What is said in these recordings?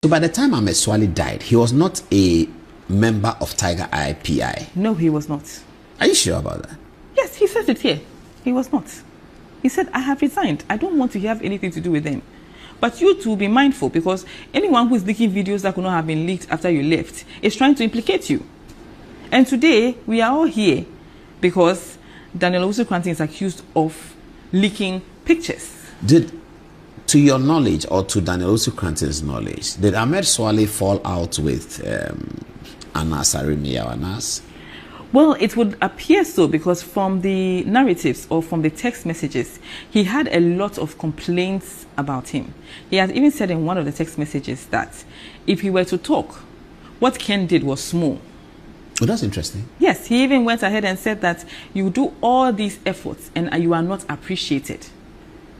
So by the time Almed Suale died, he was not a member of Tiger Eye PI. No, he was not. Are you sure about that? Yes, he says it here. He was not. He said, I have resigned. I don't want to have anything to do with them. But you two be mindful, because anyone who is leaking videos that could not have been leaked after you left is trying to implicate you. And today, we are all here because Daniel Owusu-Kranting is accused of leaking pictures. To your knowledge, or to Daniel Owusu-Kranting's knowledge, did Almed Suale fall out with Anas Arimi or Anas? Well, it would appear so, because from the narratives or from the text messages, he had a lot of complaints about him. He has even said in one of the text messages that if he were to talk, what Ken did was small. Oh, that's interesting. Yes, he even went ahead and said that you do all these efforts and you are not appreciated.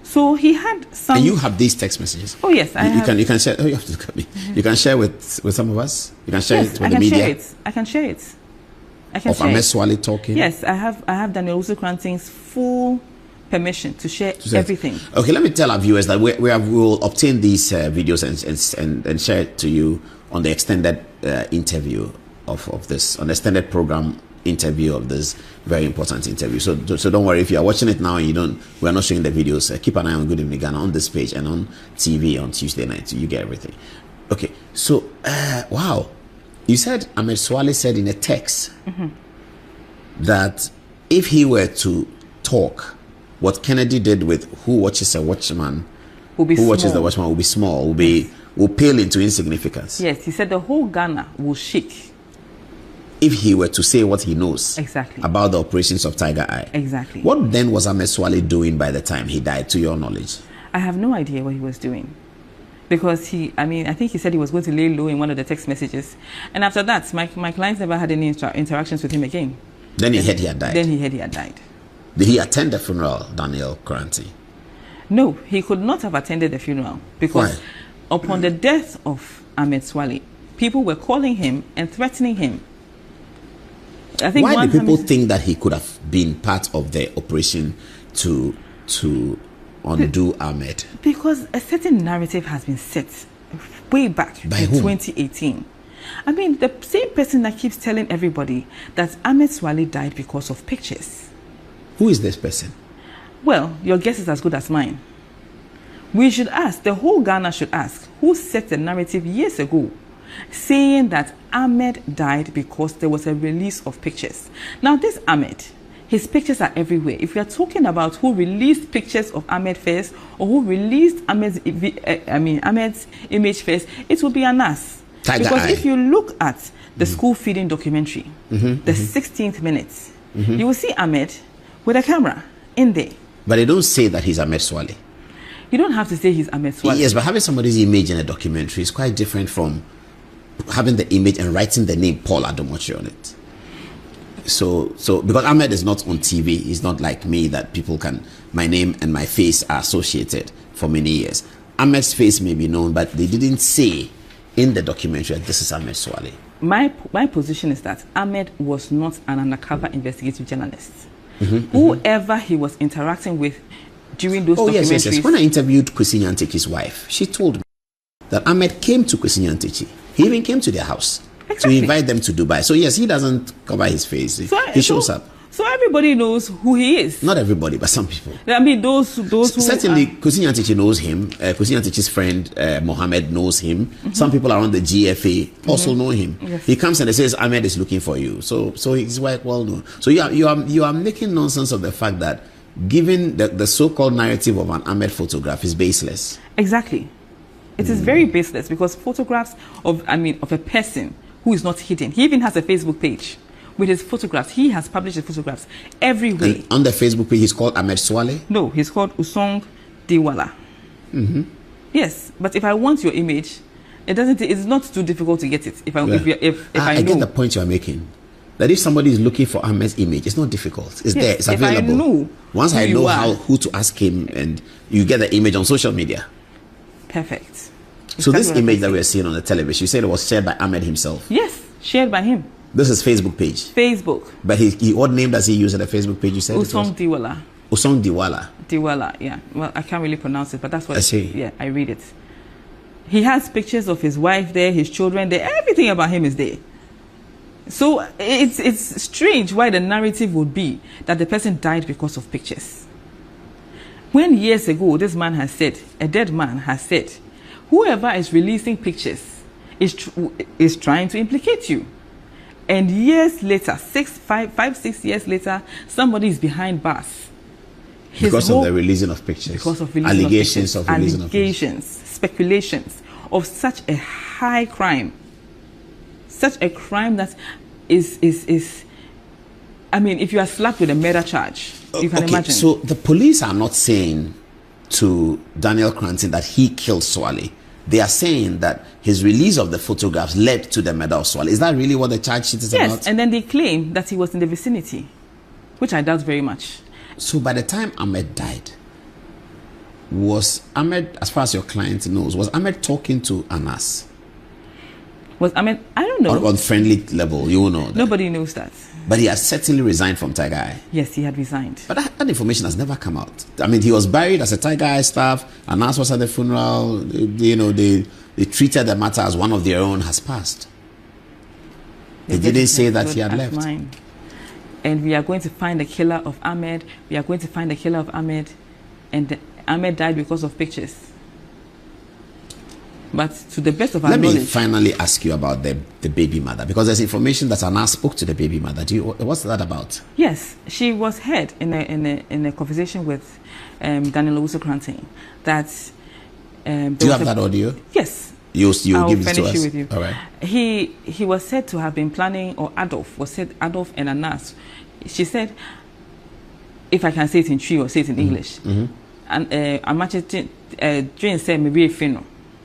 So he had some. And you have these text messages? Oh yes, I have. You can share. Oh, you have to look at me. You can share with some of us. You can share it with the media. I can share it. I can of share Almed it. Suale talking. Yes, I have Daniel Owusu-Kranting's full permission to share everything. Okay, let me tell our viewers that we will obtain these videos and share it to you on the extended interview of this, on the extended program interview of this very important interview. So don't worry if you are watching it now and we are not showing the videos. Keep an eye on Good Evening Ghana on this page and on TV on Tuesday night. You get everything. Okay, so wow, you said Almed Suale said in a text that if he were to talk, what Kennedy did with who watches a watchman, watches the watchman will be small, will pale into insignificance. Yes, he said the whole Ghana will shake if he were to say what he knows about the operations of Tiger Eye. Exactly. What then was Almed Suale doing by the time he died, to your knowledge? I have no idea what he was doing. Because I think he said he was going to lay low in one of the text messages. And after that, my clients never had any interactions with him again. Then he heard he had died? Then he heard he had died. Did he attend the funeral, Daniel Kranting? No, he could not have attended the funeral. Because upon the death of Almed Suale, people were calling him and threatening him. I think why do people think that he could have been part of the operation to undo Ahmed? Because a certain narrative has been set way back in 2018. I mean, the same person that keeps telling everybody that Almed Suale died because of pictures. Who is this person? Well, your guess is as good as mine. We should ask, the whole Ghana should ask, who set the narrative years ago saying that Ahmed died because there was a release of pictures. Now this Ahmed, his pictures are everywhere. If we are talking about who released pictures of Ahmed first, or who released Ahmed's image first, it will be Anas. Because if you look at the school feeding documentary, the 16th minute, you will see Ahmed with a camera in there. But they don't say that he's Almed Suale. You don't have to say he's Almed Suale. Yes, but having somebody's image in a documentary is quite different from having the image and writing the name Paul Adomochi on it. So because Ahmed is not on TV, he's not like me that people can, my name and my face are associated for many years. Ahmed's face may be known, but they didn't say in the documentary that this is Almed Suale. My position is that Ahmed was not an undercover investigative journalist. Whoever he was interacting with during those documentaries. Yes. When I interviewed Kwesi Nyantechi's wife, she told me that Ahmed came to Kwesi Nyantechi. He even came to their house to invite them to Dubai. So yes, he doesn't cover his face. He shows up. So everybody knows who he is. Not everybody, but some people. I mean, those who certainly Kwesi Nyantechi knows him. Kwesi Nyantechi's friend Mohammed knows him. Some people around the GFA also know him. Yes. He comes and he says, Ahmed is looking for you. So he's quite well known. So you are making nonsense of the fact that given the so-called narrative of an Ahmed photograph is baseless. Exactly. It is very baseless, because photographs of a person who is not hidden. He even has a Facebook page with his photographs. He has published his photographs everywhere. And on the Facebook page, he's called Almed Suale? No, he's called Usong Diwala. Yes, but if I want your image, it's not too difficult to get it. If I get the point you are making. That if somebody is looking for Ahmed's image, it's not difficult. It's there. It's available. If I know once I know who to ask him, and you get the image on social media. Perfect. So this image that we are seeing on the television, you said it was shared by Ahmed himself? Yes, shared by him. This is Facebook page? Facebook. But what name does he use on the Facebook page, you said? Usong Diwala. Usong Diwala. Diwala, yeah. Well, I can't really pronounce it, but that's what I see. Yeah, I read it. He has pictures of his wife there, his children there, everything about him is there. So it's strange why the narrative would be that the person died because of pictures. When years ago, this man has said, a dead man has said, whoever is releasing pictures is trying to implicate you. And years later, 6 years later, somebody is behind bars. Because of the releasing of pictures. Because of releasing allegations of pictures. Allegations, speculations of such a high crime. Such a crime that is I mean, if you are slapped with a murder charge, you can imagine. So the police are not saying to Daniel Cranton that he killed Suale. They are saying that his release of the photographs led to the murder of Suale. Is that really what the charge sheet is about? Yes, and then they claim that he was in the vicinity, which I doubt very much. So by the time Ahmed died, was Ahmed, as far as your client knows, was Ahmed talking to Anas? Was Ahmed, I don't know. On friendly level, you will know that. Nobody knows that. But he has certainly resigned from Tiger Eye. Yes, he had resigned. But that information has never come out. I mean, he was buried as a Tiger Eye staff. Anas was at the funeral. You know, they treated the matter as one of their own has passed. They didn't say that he had left. Mine. And we are going to find the killer of Ahmed. We are going to find the killer of Ahmed. And Ahmed died because of pictures. But to the best of our knowledge... Let me finally ask you about the baby mother, because there's information that Anas spoke to the baby mother. What's that about? Yes, she was heard in a conversation with Daniel Owusu-Cranton that... Do you have that audio? Yes. You'll give it to us? With you. All right. He was said to have been planning, or Adolf and Anas. She said, if I can say it in Twi or say it in English, and I'm actually Jane said maybe Fino.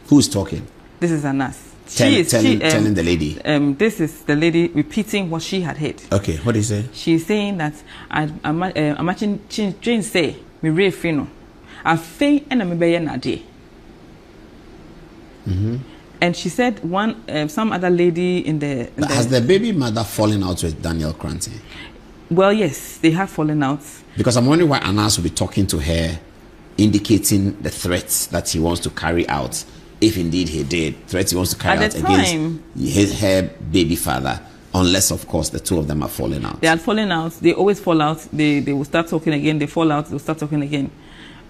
Who's talking? This is Anas. Telling the lady. This is the lady repeating what she had heard. Okay, what is it? She's saying that I'm actually Jane say maybe Fino. I think and I'm be na day. And she said some other lady has the baby mother fallen out with Daniel Cranton? Well, yes, they have fallen out. Because I'm wondering why Anas will be talking to her, indicating the threats that he wants to carry out, if indeed he did, threats he wants to carry out against her baby father, unless, of course, the two of them are falling out. They are falling out. They always fall out. They will start talking again. They fall out. They'll start talking again.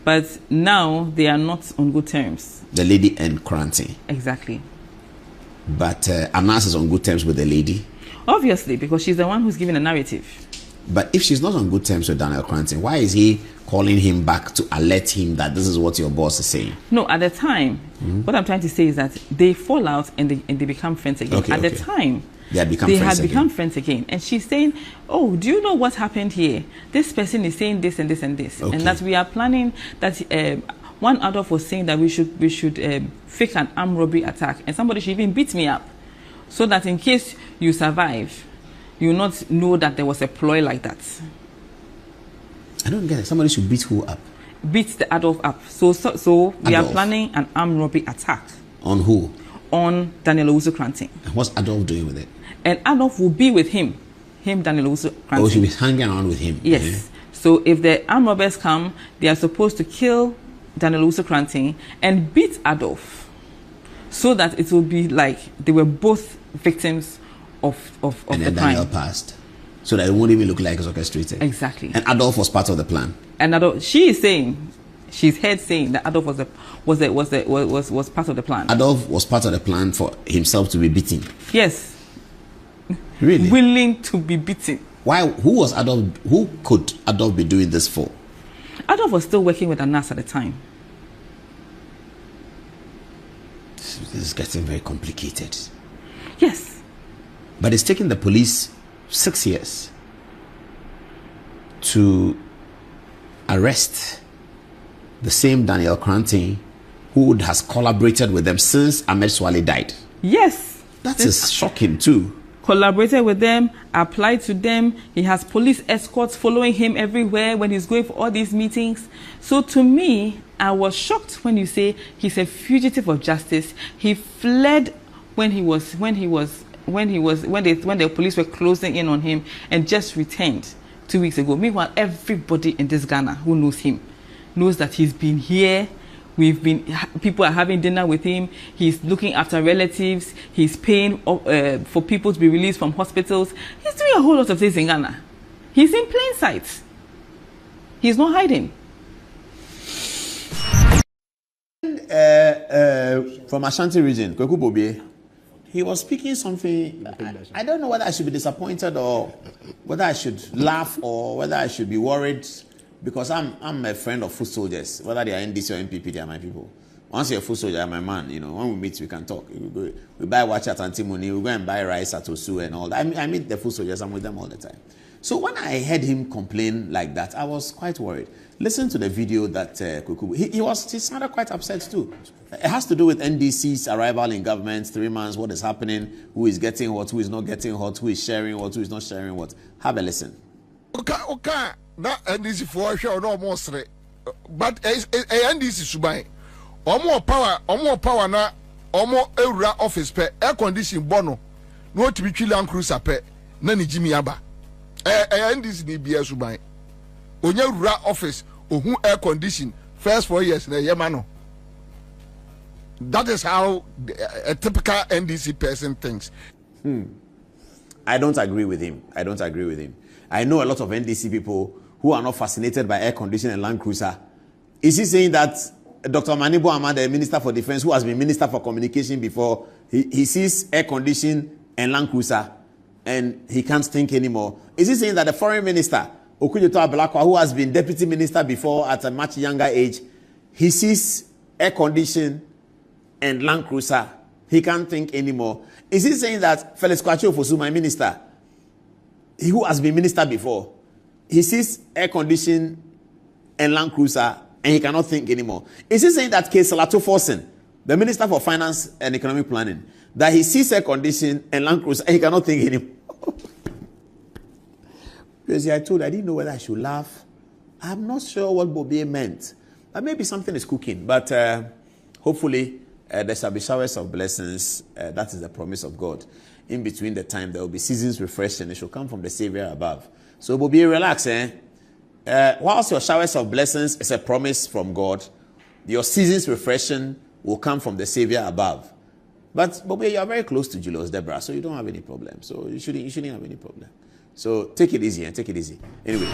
But now they are not on good terms. The lady and Cranton. Exactly. But Anas is on good terms with the lady? Obviously, because she's the one who's giving the narrative. But if she's not on good terms with Daniel Cranton, why is he calling him back to alert him that this is what your boss is saying? No, at the time, what I'm trying to say is that they fall out and they become friends again. The time, they had become friends again. And she's saying, oh, do you know what happened here? This person is saying this and this and this. And that we are planning that... one Adolf was saying that we should fake an armed robbery attack, and somebody should even beat me up, so that in case you survive, you will not know that there was a ploy like that. I don't get it. Somebody should beat who up? Beat the Adolf up. So we are planning an armed robbery attack. On who? On Daniel Owusu-Cranton. And what's Adolf doing with it? And Adolf will be with him, Daniel Owusu-Cranton. Oh, she'll be hanging around with him. Yes. Yeah. So if the armed robbers come, they are supposed to kill Daniel Owusu-Cranton and beat Adolf, so that it will be like they were both victims of the crime. And then Daniel passed, so that it won't even look like it's orchestrated. Exactly. And Adolf was part of the plan. And Adolf, she's heard saying that Adolf was part of the plan. Adolf was part of the plan for himself to be beaten. Yes. Really? Willing to be beaten. Why? Who was Adolf? Who could Adolf be doing this for? Adolf was still working with Anas at the time. This is getting very complicated. Yes. But it's taken the police 6 years to arrest the same Daniel Cranton who has collaborated with them since Almed Suale died. Yes. That is shocking too. Collaborated with them, applied to them. He has police escorts following him everywhere when he's going for all these meetings. So to me, I was shocked when you say he's a fugitive of justice. He fled when the police were closing in on him, and just returned 2 weeks ago. Meanwhile, everybody in this Ghana who knows him knows that he's been here People are having dinner with him. He's looking after relatives. He's paying for people to be released from hospitals. He's doing a whole lot of things in Ghana. He's in plain sight. He's not hiding. From Ashanti region, Kweku Bobie, he was speaking something. I don't know whether I should be disappointed or whether I should laugh or whether I should be worried, because I'm a friend of foot soldiers. Whether they are NDC or MPP, they are my people. Once you're a foot soldier, you're my man. You know, when we meet, we can talk. We buy watch at Antimony, we go and buy rice at Osu and all that. I meet the foot soldiers. I'm with them all the time. So when I heard him complain like that, I was quite worried. Listen to the video that he sounded quite upset too. It has to do with NDC's arrival in government, 3 months, what is happening, who is getting what, who is not getting what, who is sharing what, who is not sharing what. Have a listen. Okay, that NDC for sure no more straight, but NDC subai. Omo power na omo ewura office pe air condition bono no to be Land Cruiser pe na ni Jimmy Aba. NDC ni bia subai. Onye ewura office ohun air condition first 4 years na yemano. That is how a typical NDC person thinks. I don't agree with him. I know a lot of NDC people who are not fascinated by air conditioning and Land Cruiser. Is he saying that Dr. Manibo Ahmad, the Minister for Defense, who has been Minister for Communication before, he sees air conditioning and Land Cruiser and he can't think anymore? Is he saying that the Foreign Minister, Okujoto Ablakwa, who has been Deputy Minister before at a much younger age, he sees air conditioning and Land Cruiser, he can't think anymore? Is he saying that Felix Kwachi Ofosu, my minister, who has been minister before, he sees air conditioning and Land Cruiser and he cannot think anymore? Is he saying that Case Salato Forsen, the Minister for Finance and Economic Planning, that he sees air conditioning and Land Cruiser and he cannot think anymore? Because I didn't know whether I should laugh. I'm not sure what Bobie meant. But maybe something is cooking. But hopefully there shall be showers of blessings. That is the promise of God. In between the time, there will be seasons refreshed and it shall come from the Savior above. So Bobie, relax, whilst your showers of blessings is a promise from God, your seasons refreshing will come from the Savior above. But Bobie, you are very close to Julius Deborah, so you don't have any problem. So you shouldn't have any problem. So take it easy. Anyway.